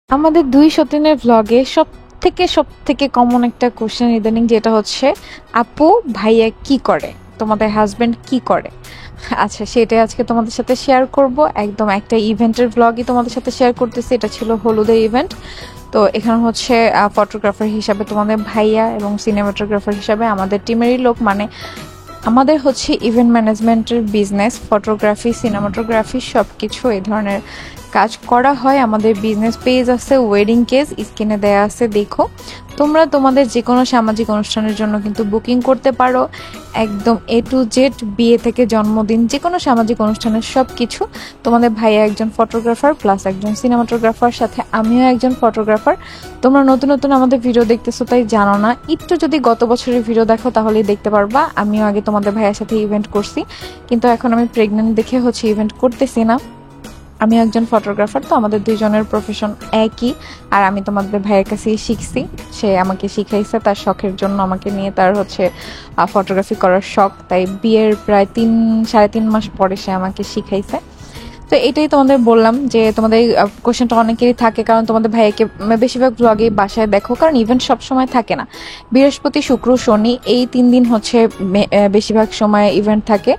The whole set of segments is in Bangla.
আমাদের দুই সতীনের ভ্লগে সব থেকে কমন একটা কোশ্চেন ইদানিং, যেটা হচ্ছে আপু ভাইয়া কি করে, তোমাদের হাজবেন্ড কি করে। আচ্ছা, সেটাই আজকে তোমাদের সাথে শেয়ার করব। একদম একটা ইভেন্টের ভ্লগই তোমাদের সাথে শেয়ার করতেছি। এটা ছিল হলুদের ইভেন্ট। তো এখানে হচ্ছে ফটোগ্রাফার হিসাবে তোমাদের ভাইয়া এবং সিনেমাটোগ্রাফার হিসাবে আমাদের টিমেরই লোক, মানে আমাদের হচ্ছে ইভেন্ট ম্যানেজমেন্টের বিজনেস, ফটোগ্রাফি, সিনেমাটোগ্রাফি সব কিছু এই ধরনের কাজ করা হয়। আমাদের বিজনেস পেজ আছে, ওয়েডিং কেস স্ক্রিনে দেয়া আছে, দেখো। তোমরা তোমাদের যে কোনো সামাজিক অনুষ্ঠানের জন্য কিন্তু বুকিং করতে পারো। একদম A to Z, বিয়ে থেকে জন্মদিন, যে কোনো সামাজিক অনুষ্ঠানের সব কিছু। তোমাদের ভাইয়া একজন ফটোগ্রাফার প্লাস একজন সিনেমাটোগ্রাফার, সাথে আমিও একজন ফটোগ্রাফার। তোমরা নতুন নতুন আমাদের ভিডিও দেখতেছো তাই জানো না, একটু যদি গত বছরের ভিডিও দেখো তাহলেই দেখতে পারবা। আমিও আগে তোমাদের ভাইয়ের সাথে ইভেন্ট করছি, কিন্তু এখন আমি প্রেগনেন্ট দেখে হচ্ছে ইভেন্ট করতেছি না। আমি একজন ফটোগ্রাফার, তো আমাদের দুইজনের প্রফেশন একই। আর আমি তোমাদের ভাইয়ের কাছেই শিখছি, সে আমাকে শিখাইছে তার শখের জন্য, আমাকে নিয়ে তার হচ্ছে ফটোগ্রাফি করার শখ, তাই বিয়ের প্রায় 3-3.5 মাস পরে সে আমাকে শিখাইছে। তো এটাই তোমাদের বললাম যে তোমাদের কোশ্চেনটা অনেকেরই থাকে, কারণ তোমাদের ভাইয়াকে বেশিরভাগ ব্লগে বাসায় দেখো, কারণ ইভেন্ট সব সময় থাকে না। বৃহস্পতি, শুক্র, শনি এই 3 দিন হচ্ছে বেশিরভাগ সময় ইভেন্ট থাকে।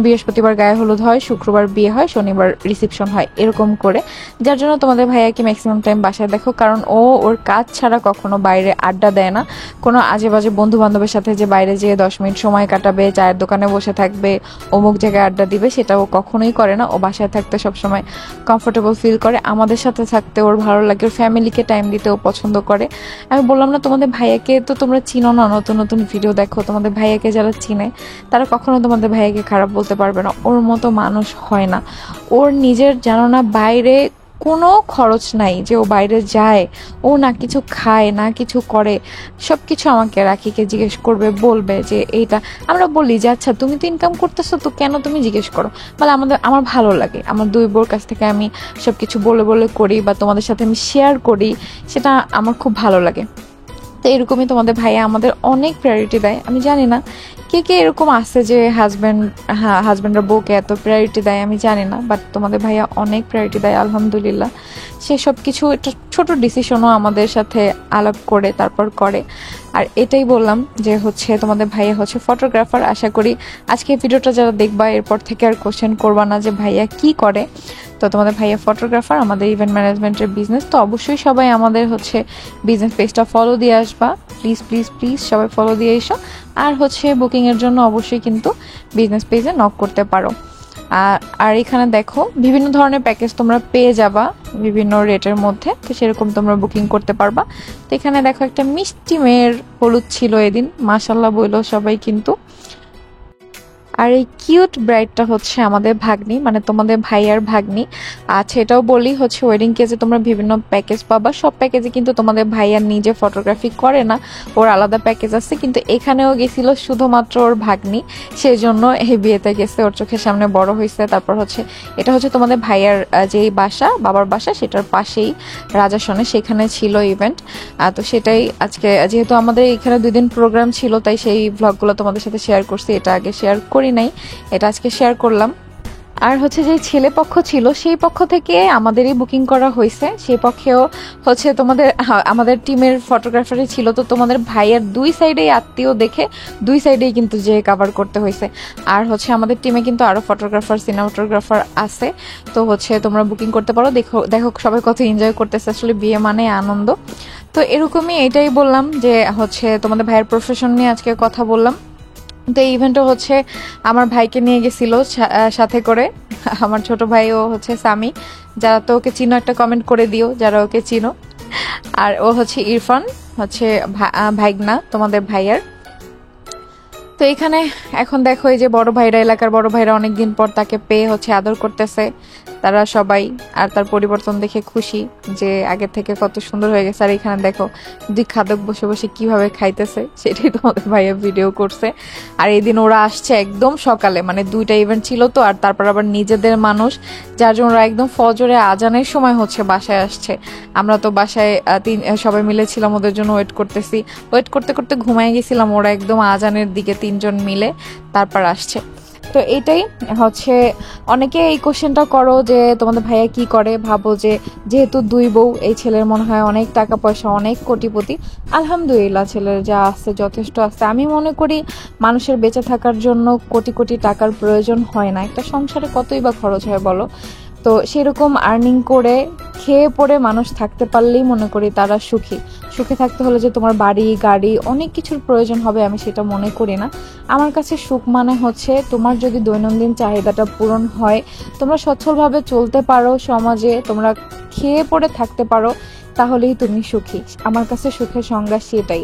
বৃহস্পতিবার গায়ে হলুদ হয়, শুক্রবার বিয়ে হয়, শনিবার রিসেপশন হয়, এরকম করে। যার জন্য তোমাদের ভাইয়াকে ম্যাক্সিমাম টাইম বাসায় দেখো, কারণ ওর কাজ ছাড়া কখনো বাইরে আড্ডা দেয় না। কোনো আজে বাজে বন্ধু বান্ধবের সাথে যে বাইরে যেয়ে 10 মিনিট সময় কাটাবে, চায়ের দোকানে বসে থাকবে, অমুক জায়গায় আড্ডা দিবে, সেটা ও কখনোই করে না। ও বাসায় থাকতে সবসময় কমফোর্টেবল ফিল করে, আমাদের সাথে থাকতে ওর ভালো লাগে, ওর ফ্যামিলিকে টাইম দিতে ও পছন্দ করে। আমি বললাম না, তোমাদের ভাইয়াকে তো তোমরা চিনো না, নতুন নতুন ভিডিও দেখো। তোমাদের ভাইয়াকে যারা চিনে তারা কখনো তোমাদের ভাইয়াকে খারাপ বলতে পারবে না। ওর মতো মানুষ হয় না। ওর নিজের জানো না, বাইরে কোনো খরচ নাই যে ও বাইরে যায়, ও না কিছু খায় না কিছু করে, সবকিছু আমাকে রাখিকে জিজ্ঞেস করবে, বলবে যে এইটা। আমরা বলি যে আচ্ছা তুমি তো ইনকাম করতেছো, তো কেন তুমি জিজ্ঞেস করো। মানে আমার ভালো লাগে, আমার দুই বোর কাছ থেকে আমি সবকিছু বলে বলে করি বা তোমাদের সাথে আমি শেয়ার করি, সেটা আমার খুব ভালো লাগে। তো এরকমই তোমাদের ভাইয়া আমাদের অনেক প্রায়োরিটি দেয়। আমি জানি না কে কে এরকম আছে যে হাজব্যান্ডরা বউকে এত প্রায়োরিটি দেয়, আমি জানি না, বাট তোমাদের ভাইয়া অনেক প্রায়োরিটি দেয় আলহামদুলিল্লাহ। সে সব কিছু একটা ছোট ডিসিশনও আমাদের সাথে আলাপ করে তারপর করে। আর এটাই বললাম যে হচ্ছে তোমাদের ভাইয়া হচ্ছে ফটোগ্রাফার। আশা করি আজকে ভিডিওটা যারা দেখবা এরপর থেকে আর কোশ্চেন করবা না যে ভাইয়া কি করে। তো তোমাদের ভাইয়া ফটোগ্রাফার, আমাদের ইভেন্ট ম্যানেজমেন্টের বিজনেস। তো অবশ্যই সবাই আমাদের হচ্ছে বিজনেস পেজটা ফলো দিয়ে আসবা, প্লিজ প্লিজ প্লিজ সবাই ফলো দিয়ে এসো। আর হচ্ছে বুকিংয়ের জন্য অবশ্যই কিন্তু বিজনেস পেজে নক করতে পারো। আর এখানে দেখো বিভিন্ন ধরনের প্যাকেজ তোমরা পেয়ে যাবা বিভিন্ন রেটের মধ্যে, তো সেরকম তোমরা বুকিং করতে পারবা। তো এখানে দেখো একটা মিষ্টি মেয়ের হলুদ ছিল এদিন, মাশাল্লাহ বইলো সবাই কিন্তু। আর এই কিউট ব্রাইডটা হচ্ছে আমাদের ভাগ্নি, মানে তোমাদের ভাইয়ার ভাগ্নি। আচ্ছা, এটাও বলি হচ্ছে ওয়েডিং কেজে তোমরা বিভিন্ন প্যাকেজ পাবা। সব প্যাকেজে কিন্তু তোমাদের ভাইয়া নিজে ফটোগ্রাফি করে না, ওর আলাদা প্যাকেজ আছে। কিন্তু এখানেও গেছিল শুধুমাত্র ওর ভাগ্নি, সেই জন্য এই বিয়েতে গেছে, ওর চোখের সামনে বড় হয়েছে। তারপর হচ্ছে এটা হচ্ছে তোমাদের ভাইয়ার যেই বাসা, বাবার বাসা, সেটার পাশেই রাজাসনে, সেখানে ছিল ইভেন্ট। তো সেটাই আজকে, যেহেতু আমাদের এখানে 2 দিন প্রোগ্রাম ছিল, তাই সেই ব্লগগুলো তোমাদের সাথে শেয়ার করছি। এটা আগে শেয়ার করি নাই, এটা আজকে শেয়ার করলাম। আর হচ্ছে যে ছেলে পক্ষ ছিল, সেই পক্ষ থেকে আমাদেরই বুকিং করা হয়েছে। সেই পক্ষেও হচ্ছে আমাদের টিমের ফটোগ্রাফারই ছিল। তো তোমাদের ভাইয়ের দুই সাইডেই আত্মীয় দেখে দুই সাইডেই কিন্তু যে কাভার করতে হয়েছে। আর হচ্ছে আমাদের টিমে কিন্তু আরো ফটোগ্রাফার, সিনেমাটোগ্রাফার আছে। তো হচ্ছে তোমরা বুকিং করতে পারো। দেখো দেখো সবাই কত এনজয় করতেছে, আসলে বিয়ে মানে আনন্দ। তো এরকমই, এটাই বললাম যে হচ্ছে তোমাদের ভাইয়ের প্রফেশন নিয়ে আজকে কথা বললাম। তো এই ইভেন্টও হচ্ছে আমার ভাইকে নিয়ে গেছিল সাথে করে, আমার ছোট ভাইও হচ্ছে সামি। যারা তো ওকে চিনো একটা কমেন্ট করে দিও, যারা ওকে চিনো। আর ও হচ্ছে ইরফান, হচ্ছে ভাইগনা তোমাদের ভাইয়ার। তো এখানে এখন দেখো এই যে বড় ভাইরা, এলাকার বড় ভাইরা অনেকদিন পর তাকে পেয়ে হচ্ছে আদর করতেছে তারা সবাই। আর তার পরিবর্তন দেখে খুশি যে আগের থেকে কত সুন্দর হয়ে গেছে। আর এখানে দেখো দুই খাদক বসে বসে কিভাবে খাইতেছে, সেটাই তোমাদের ভাইয়া ভিডিও করছে। আর এই দিন ওরা আসছে একদম সকালে, মানে 2টা ইভেন্ট ছিল তো, আর তারপর আবার নিজেদের মানুষ, যার জন্য ওরা একদম ফজরে আজানের সময় হচ্ছে বাসায় আসছে। আমরা তো বাসায় সবাই মিলেছিলাম, ওদের জন্য ওয়েট করতেছি, ওয়েট করতে করতে ঘুমাই গেছিলাম। ওরা একদম আজানের দিকে 3জন মিলে তারপর আসছে। তো এটাই হচ্ছে, অনেকে এই কোশ্চেনটা করো যে তোমাদের ভাইয়া কি করে, ভাবো যে যেহেতু দুই বউ, এই ছেলের মনে হয় অনেক টাকা পয়সা, অনেক কোটিপতি। আলহামদুলিল্লাহ, ছেলের যা আছে যথেষ্ট আছে। আমি মনে করি মানুষের বেঁচে থাকার জন্য কোটি কোটি টাকার প্রয়োজন হয় না, একটা সংসারে কতই বা খরচ হয় বলো। তো সেরকম আর্নিং করে খেয়ে পড়ে মানুষ থাকতে পারলেই মনে করি তারা সুখী। সুখে থাকতে হলে যে তোমার বাড়ি গাড়ি অনেক কিছুর প্রয়োজন হবে, আমি সেটা মনে করি না। আমার কাছে সুখ মানে হচ্ছে তোমার যদি দৈনন্দিন চাহিদাটা পূরণ হয়, তোমরা সচ্ছলভাবে চলতে পারো সমাজে, তোমরা খেয়ে পড়ে থাকতে পারো, তাহলেই তুমি সুখী। আমার কাছে সুখের সংজ্ঞা সেটাই।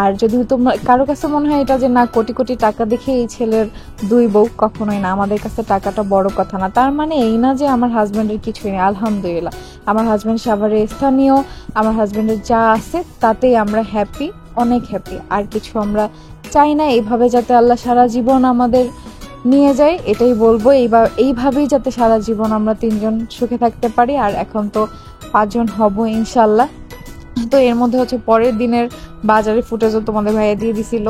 আর যদি তোমার কারো কাছে মনে হয় এটা যে না কোটি কোটি টাকা দেখে এই ছেলের দুই বউ, কখনোই না। আমাদের কাছে টাকাটা বড় কথা না। তার মানে এই না যে আমার হাজবেন্ডের কিছুই নেই, আলহামদুলিল্লাহ। আমার হাজবেন্ড সাভারে স্থানীয়, আমার হাজবেন্ডের যা আছে তাতেই আমরা হ্যাপি, অনেক হ্যাপি। আর কিছু আমরা চাই না। এইভাবে যাতে আল্লাহ সারা জীবন আমাদের নিয়ে যায়, এটাই বলবো। এইভাবেই যাতে সারা জীবন আমরা তিনজন সুখে থাকতে পারি। আর এখন তো 5 জন হব ইনশাল্লাহ। তো এর মধ্যে হচ্ছে পরের দিনের বাজারে ফুটেজও তোমাদের ভাইয়া দিয়ে দিছিল।